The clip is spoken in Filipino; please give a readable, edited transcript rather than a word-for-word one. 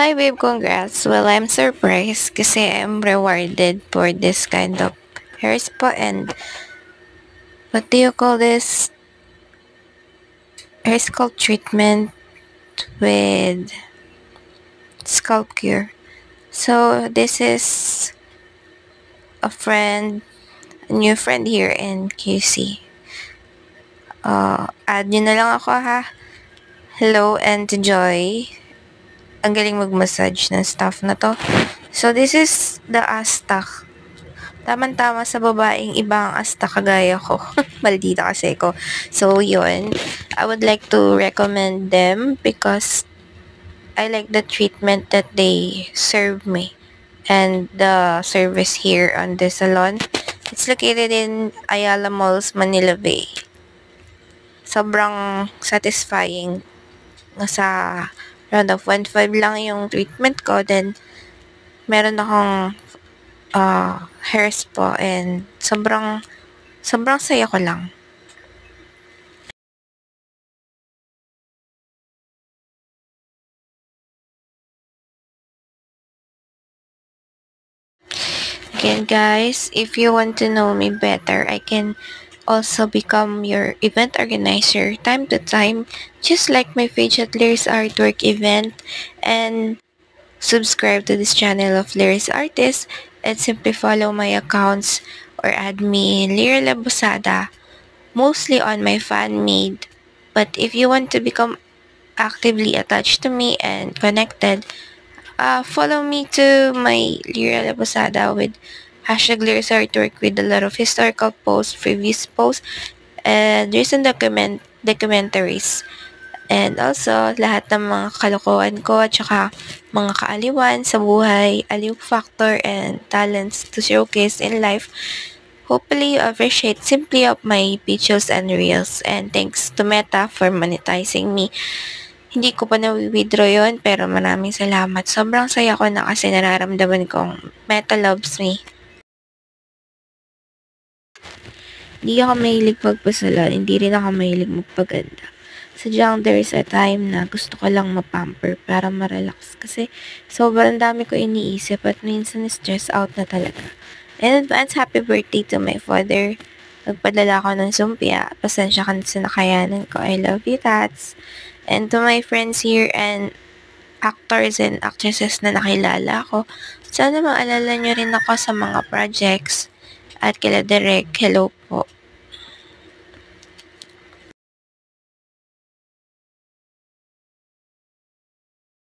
Hi babe, congrats. Well, I'm surprised kasi I'm rewarded for this kind of hair spa and what do you call this? Hair scalp treatment with scalp cure. So this is a new friend here in QC. Add nyo na lang ako ha. Hello and Joy. Ang galing mag-massage ng staff na to. So this is the Aztec. Tama-tama sa babaeng ibang asta kagaya ko. Maldita kasi ko. So, yun. I would like to recommend them because I like the treatment that they serve me. And the service here on the salon. It's located in Ayala Malls, Manila Bay. Sobrang satisfying. Nasa round of 1.5 lang yung treatment ko. Then, meron akong hair spa and sobrang saya ko lang. Again guys, if you want to know me better, I can also become your event organizer time to time, just like my page at Lyris Artwork event, and subscribe to this channel of Lyris Artist and simply follow my accounts or add me Lyra Labosada, mostly on my fan made. But if you want to become actively attached to me and connected, follow me to my Lyra Labosada with hashtag Lyris Artwork with a lot of historical posts, previous posts, and recent documentaries. And also, lahat ng mga kalokohan ko at saka mga kaaliwan sa buhay, aliw factor, and talents to showcase in life. Hopefully, you appreciate simply of my pictures and reels. And thanks to Meta for monetizing me. Hindi ko pa na-withdraw yun, pero maraming salamat. Sobrang saya ko na kasi nararamdaman kong Meta loves me. Hindi ako mahilig magpasalon, hindi rin ako mahilig magpaganda. Sadyang there is a time na gusto ko lang mapamper para ma-relax kasi sobrang dami ko iniisip at minsan stress out na talaga. In advance, happy birthday to my father. Nagpadala ko ng sumpia. Pasensya ka na sa nakayanan ko. I love you, Tats. And to my friends here and actors and actresses na nakilala ko, sana maalala nyo rin ako sa mga projects. At kila Direk, hello po.